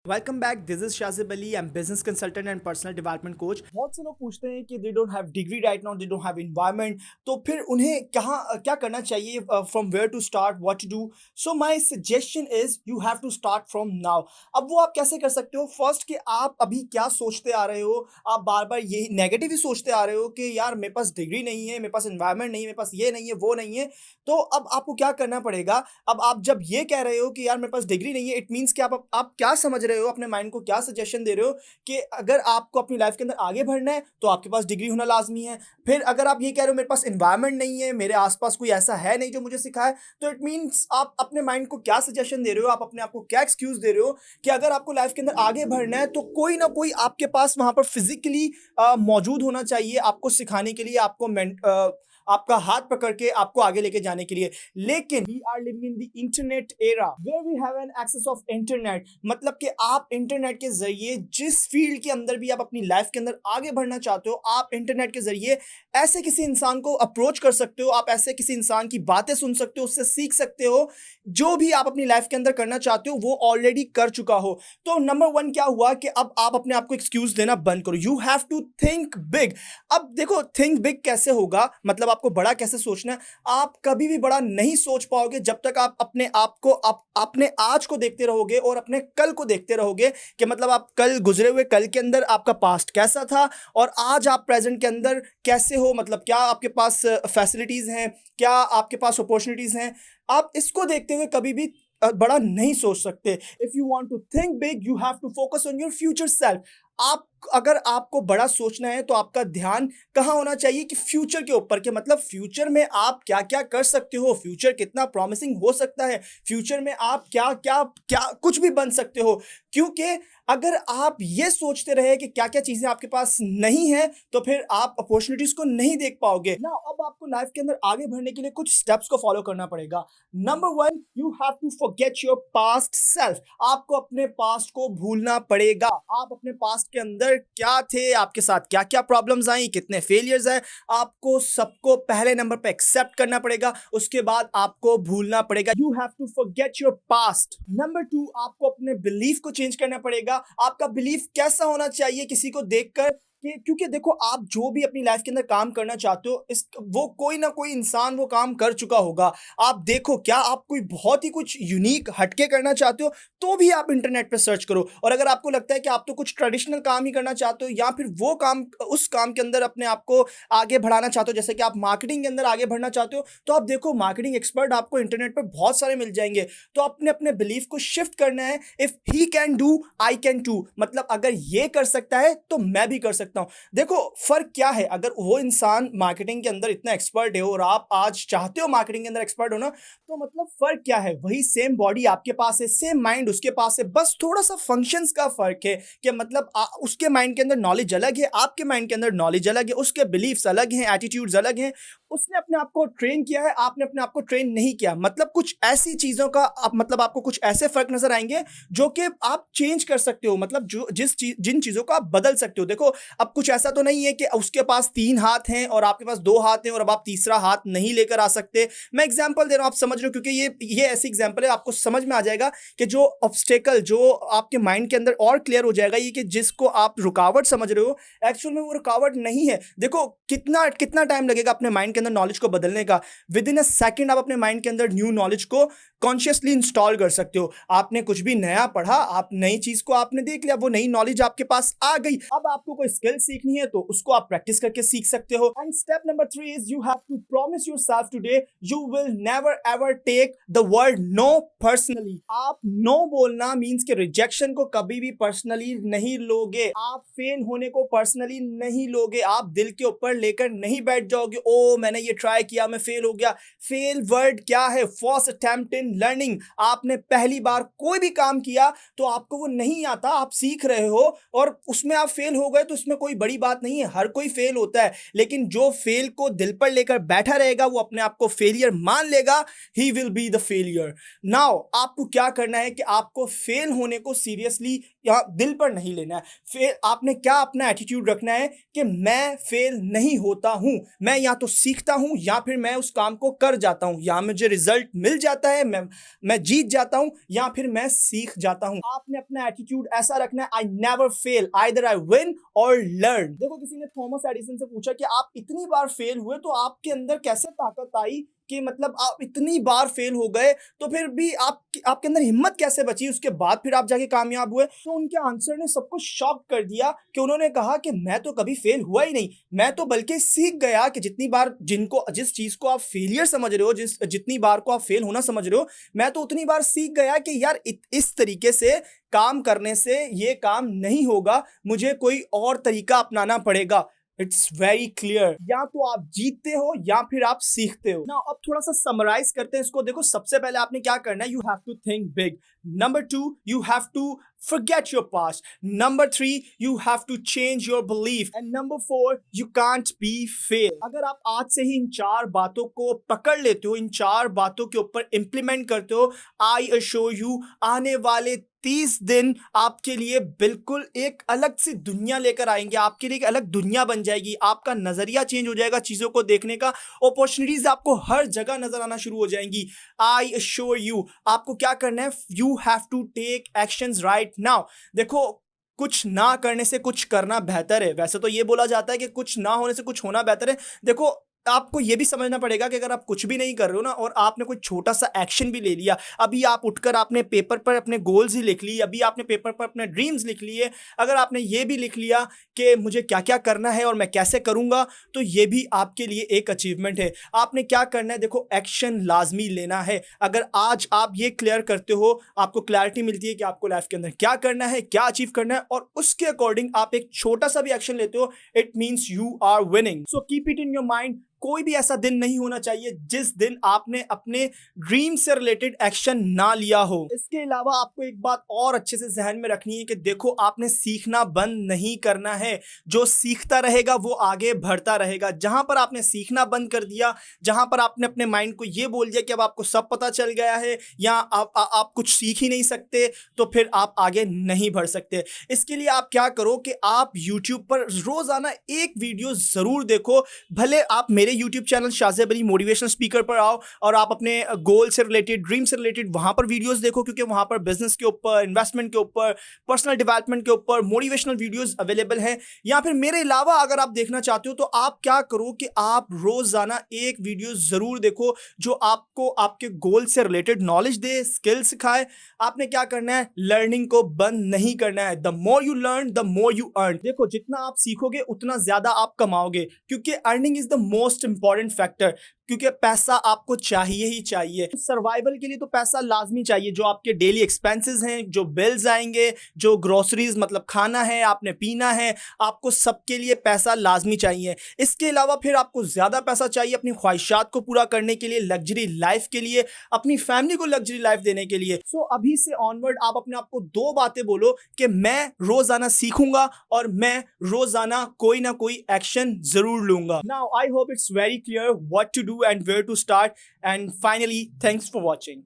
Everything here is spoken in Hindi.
Welcome back. This is Shajib Ali. I am business consultant and personal development coach. बहुत से लोग पूछते हैं कि they don't have degree right now, they don't have environment, तो फिर उन्हें क्या करना चाहिए, from where to start, what to do. So my suggestion is you have to start from now. अब वो आप कैसे कर सकते हो? फर्स्ट कि आप अभी क्या सोचते आ रहे हो, आप बार बार यही नेगेटिव ही सोचते आ रहे हो कि यार मेरे पास डिग्री नहीं है, मेरे पास एनवायरनमेंट नहीं है, मेरे पास ये नहीं है, वो नहीं है। तो अब आपको क्या करना पड़ेगा? अब आप जब ये कह रहे हो कि यार मेरे पास डिग्री नहीं है, इट मीन्स कि आप क्या समझ रहे हो, अपने माइंड को क्या सजेशन दे रहे हो कि अगर आपको अपनी लाइफ के अंदर आगे बढ़ना है तो आपके पास डिग्री होना लाजमी है। फिर अगर आप ये कह रहे हो मेरे पास एनवायरनमेंट नहीं है, मेरे आसपास कोई ऐसा है नहीं जो मुझे सिखाए, तो इट मीन्स आप अपने माइंड को क्या सजेशन दे रहे हो, आप अपने आप को क्या एक्सक्यूज दे रहे हो कि अगर आपको लाइफ के अंदर आगे बढ़ना है तो कोई ना कोई आपके पास वहां पर फिजिकली मौजूद होना चाहिए, आपको सिखाने के लिए, आपका हाथ पकड़ के आपको आगे लेके जाने के लिए। लेकिन we are living in the internet era where we have an access of internet. मतलब कि आप इंटरनेट के जरिए जिस फील्ड के अंदर भी आप अपनी लाइफ के अंदर आगे बढ़ना चाहते हो, आप इंटरनेट के जरिए ऐसे किसी इंसान को अप्रोच कर सकते हो, आप ऐसे किसी इंसान की बातें सुन सकते हो, उससे सीख सकते हो। जो भी आप अपनी लाइफ के अंदर करना चाहते हो वो ऑलरेडी कर चुका हो। तो नंबर वन क्या हुआ कि अब आप अपने आप को एक्सक्यूज देना बंद करो। You have to think big. अब देखो, थिंक बिग कैसे होगा, मतलब आपको बड़ा कैसे सोचना है। आप कभी भी बड़ा नहीं सोच पाओगे जब तक आप अपने आप को अपने आज को देखते रहोगे और अपने कल को देखते रहोगे कि मतलब आप कल गुजरे हुए कल के अंदर आपका पास्ट कैसा था और आज आप प्रेजेंट के अंदर कैसे हो, मतलब क्या आपके पास फैसिलिटीज हैं, क्या आपके पास अपॉर्चुनिटीज हैं। आप इसको देखते हुए कभी भी बड़ा नहीं सोच सकते। If you want to think big you have to focus on your future self. आप अगर आपको बड़ा सोचना है तो आपका ध्यान कहाँ होना चाहिए कि फ्यूचर के ऊपर, के मतलब फ्यूचर में आप क्या क्या कर सकते हो, फ्यूचर कितना प्रॉमिसिंग हो सकता है, फ्यूचर में आप क्या क्या क्या कुछ भी बन सकते हो। क्योंकि अगर आप ये सोचते रहे कि क्या क्या चीजें आपके पास नहीं है तो फिर आप अपॉर्चुनिटीज को नहीं देख पाओगे ना। अब आपको लाइफ के अंदर आगे बढ़ने के लिए कुछ स्टेप्स को फॉलो करना पड़ेगा। Number one, you have to forget your past self. आपको अपने पास्ट को भूलना पड़ेगा। आप अपने पास्ट के अंदर क्या थे, आपके साथ क्या क्या प्रॉब्लम्स आई, कितने फेलियर्स आए, आपको सबको पहले नंबर पे एक्सेप्ट करना पड़ेगा। उसके बाद आपको भूलना पड़ेगा। You have to forget your past. Number two, आपको अपने बिलीफ को चेंज करना पड़ेगा। आपका बिलीफ कैसा होना चाहिए किसी को देखकर कि क्योंकि देखो, आप जो भी अपनी लाइफ के अंदर काम करना चाहते हो इस वो कोई ना कोई इंसान वो काम कर चुका होगा। आप देखो, क्या आप कोई बहुत ही कुछ यूनिक हटके करना चाहते हो तो भी आप इंटरनेट पे सर्च करो। और अगर आपको लगता है कि आप तो कुछ ट्रेडिशनल काम ही करना चाहते हो या फिर वो काम, उस काम के अंदर अपने आप को आगे बढ़ाना चाहते हो, जैसे कि आप मार्केटिंग के अंदर आगे बढ़ना चाहते हो, तो आप देखो मार्केटिंग एक्सपर्ट आपको इंटरनेट पर बहुत सारे मिल जाएंगे। तो अपने अपने बिलीफ को शिफ्ट करना है। If he can do I can too, मतलब अगर ये कर सकता है तो मैं भी कर सकता हूं। देखो फर्क क्या है, अगर वो इंसान मार्केटिंग के अंदर इतना एक्सपर्ट है और आप आज चाहते हो मार्केटिंग के अंदर एक्सपर्ट होना, तो मतलब फर्क क्या है? वही सेम बॉडी आपके पास है, सेम माइंड उसके पास है, बस थोड़ा सा फंक्शंस का फर्क है कि मतलब उसके माइंड के अंदर नॉलेज अलग है, आपके माइंड के अंदर नॉलेज अलग है, उसके बिलीफ्स अलग हैं, एटीट्यूड्स अलग हैं। उसने अपने आप को ट्रेन किया है, आपने अपने आप को ट्रेन नहीं किया। मतलब कुछ ऐसी चीजों का मतलब आपको कुछ ऐसे फर्क नजर आएंगे जो कि आप चेंज कर सकते हो, मतलब जो जिन चीजों को आप बदल सकते हो। देखो, अब कुछ ऐसा तो नहीं है कि उसके पास 3 हाथ हैं और आपके पास 2 हाथ हैं और अब आप तीसरा हाथ नहीं लेकर आ सकते। मैं एग्जांपल दे रहा हूं, आप समझ रहे हो, क्योंकि ये ऐसी एग्जांपल है, आपको समझ में आ जाएगा कि जो ऑब्स्टेकल जो आपके माइंड के अंदर और क्लियर हो जाएगा ये कि जिसको आप रुकावट समझ रहे हो एक्चुअल में वो रुकावट नहीं है। देखो, कितना कितना टाइम लगेगा अपने माइंड के अंदर नॉलेज को बदलने का। विद इन अ सेकंड आप अपने माइंड के अंदर न्यू नॉलेज को कॉन्शियसली इंस्टॉल कर सकते हो। आपने कुछ भी नया पढ़ा, आप नई चीज को आपने देख लिया, वो नई नॉलेज आपके पास आ गई। अब आपको कोई स्किल सीखनी है तो उसको आप प्रैक्टिस करके सीख सकते हो। And step number 3 is you have to promise yourself today you will never ever take the word no personally. आप नो बोलना मींस कि रिजेक्शन को कभी भी पर्सनली नहीं लोगे, आप फेल होने को पर्सनली नहीं लोगे, आप दिल के ऊपर लेकर नहीं बैठ जाओगे, ओ मैंने ये ट्राई किया मैं फेल हो गया। फेल वर्ड क्या है? First attempt in learning. आपने पहली बार कोई भी काम किया तो आपको वो नहीं आता, आप सीख रहे हो और उसमें आप फेल हो गए तो उसमें कोई बड़ी बात नहीं है, हर कोई फेल होता है, लेकिन जो फेल को दिल पर लेकर बैठा रहेगा, वो अपने आप को फेलियर मान लेगा, he will be the failure. Now आपको क्या करना है कि आपको फेल होने को सीरियसली यहाँ दिल पर नहीं लेना है। फेल आपने क्या अपना एटीट्यूड रखना है कि मैं फेल नहीं होता हूं, मैं या तो सीखता हूं या फिर मैं उस काम को कर जाता हूं, या मुझे रिजल्ट मिल जाता है, मैं जीत जाता हूं या फिर मैं सीख जाता हूं। आपने अपना एटीट्यूड ऐसा रखना है, I never fail, either I win और लर्न। देखो किसी ने थॉमस एडिसन से पूछा कि आप इतनी बार फेल हुए तो आपके अंदर कैसे ताकत आई कि मतलब आप इतनी बार फेल हो गए तो फिर भी आपके अंदर हिम्मत कैसे बची, उसके बाद फिर आप जाके कामयाब हुए। तो उनके आंसर ने सबको शॉक कर दिया कि उन्होंने कहा कि मैं तो कभी फेल हुआ ही नहीं, मैं तो बल्कि सीख गया कि जितनी बार जिस चीज को आप फेलियर समझ रहे हो, जितनी बार को आप फेल होना समझ रहे हो, मैं तो उतनी बार सीख गया कि यार इस तरीके से काम करने से ये काम नहीं होगा, मुझे कोई और तरीका अपनाना पड़ेगा। इट्स वेरी क्लियर, या तो आप जीतते हो या फिर आप सीखते हो। नाउ अब थोड़ा सा समराइज करते हैं इसको। देखो सबसे पहले आपने क्या करना है, you have to think big. Number 2, you have to forget your past. Number 3, you have to change your belief. And number 4, you can't be fail. अगर आप आज से ही इन 4 बातों को पकड़ लेते हो, इन 4 बातों के ऊपर इंप्लीमेंट करते हो, I assure you आने वाले 30 दिन आपके लिए बिल्कुल एक अलग सी दुनिया लेकर आएंगे, आपके लिए एक अलग दुनिया बन जाएगी, आपका नजरिया चेंज हो जाएगा चीजों को देखने का, अपॉर्चुनिटीज आपको हर जगह नजर आना शुरू हो जाएंगी। आई अश्योर यू, आपको क्या करना है, you have to take actions right now. देखो कुछ ना करने से कुछ करना बेहतर है। वैसे तो ये बोला जाता है कि कुछ ना होने से कुछ होना बेहतर है। देखो आपको ये भी समझना पड़ेगा कि अगर आप कुछ भी नहीं कर रहे हो ना, और आपने कोई छोटा सा एक्शन भी ले लिया, अभी आप उठकर आपने पेपर पर अपने गोल्स ही लिख लिए, अभी आपने पेपर पर अपने ड्रीम्स लिख लिए, अगर आपने ये भी लिख लिया कि मुझे क्या क्या करना है और मैं कैसे करूंगा, तो ये भी आपके लिए एक अचीवमेंट है। आपने क्या करना है, देखो एक्शन लाजमी लेना है। अगर आज आप ये क्लियर करते हो, आपको क्लैरिटी मिलती है कि आपको लाइफ के अंदर क्या करना है, क्या अचीव करना है, और उसके अकॉर्डिंग आप एक छोटा सा भी एक्शन लेते हो, it means you are winning. So keep it in your mind, कोई भी ऐसा दिन नहीं होना चाहिए जिस दिन आपने अपने ड्रीम से रिलेटेड एक्शन ना लिया हो। इसके अलावा आपको एक बात और अच्छे से जहन में रखनी है कि देखो आपने सीखना बंद नहीं करना है, जो सीखता रहेगा वो आगे बढ़ता रहेगा। जहां पर आपने सीखना बंद कर दिया, जहां पर आपने अपने माइंड को ये बोल दिया कि अब आपको सब पता चल गया है या आप कुछ सीख ही नहीं सकते, तो फिर आप आगे नहीं बढ़ सकते। इसके लिए आप क्या करो कि आप यूट्यूब पर रोजाना एक वीडियो जरूर देखो, भले आप मेरे YouTube channel Shahzeb Ali motivational speaker पर आओ और आप अपने गोल से रिलेटेड, ड्रीम से रिलेटेड वहां पर वीडियोस देखो, क्योंकि वहां पर बिजनेस के ऊपर, इन्वेस्टमेंट के ऊपर, पर्सनल डेवलपमेंट के ऊपर मोटिवेशनल वीडियोस अवेलेबल हैं। या फिर मेरे अलावा अगर आप देखना चाहते हो तो आप क्या करो कि आप रोजाना एक वीडियो जरूर देखो जो आपको आपके गोल से रिलेटेड नॉलेज दे, स्किल सिखाए। आपने क्या करना है, लर्निंग को बंद नहीं करना है। The more you learn the more you earn. देखो जितना आप सीखोगे उतना ज्यादा आप कमाओगे, क्योंकि earning is the most important factor, क्योंकि पैसा आपको चाहिए ही चाहिए। सर्वाइवल के लिए तो पैसा लाजमी चाहिए, जो आपके डेली एक्सपेंसेस हैं, जो बिल्स आएंगे, जो ग्रोसरीज मतलब खाना है, आपने पीना है, आपको सबके लिए पैसा लाजमी चाहिए। इसके अलावा फिर आपको ज्यादा पैसा चाहिए अपनी ख्वाहिशात को पूरा करने के लिए, लग्जरी लाइफ के लिए, अपनी फैमिली को लग्जरी लाइफ देने के लिए। सो अभी से ऑनवर्ड आप अपने आप को 2 बातें बोलो कि मैं रोजाना सीखूंगा और मैं रोजाना कोई ना कोई एक्शन जरूर लूंगा। Now I hope it's very clear what to do and where to start. And finally, thanks for watching.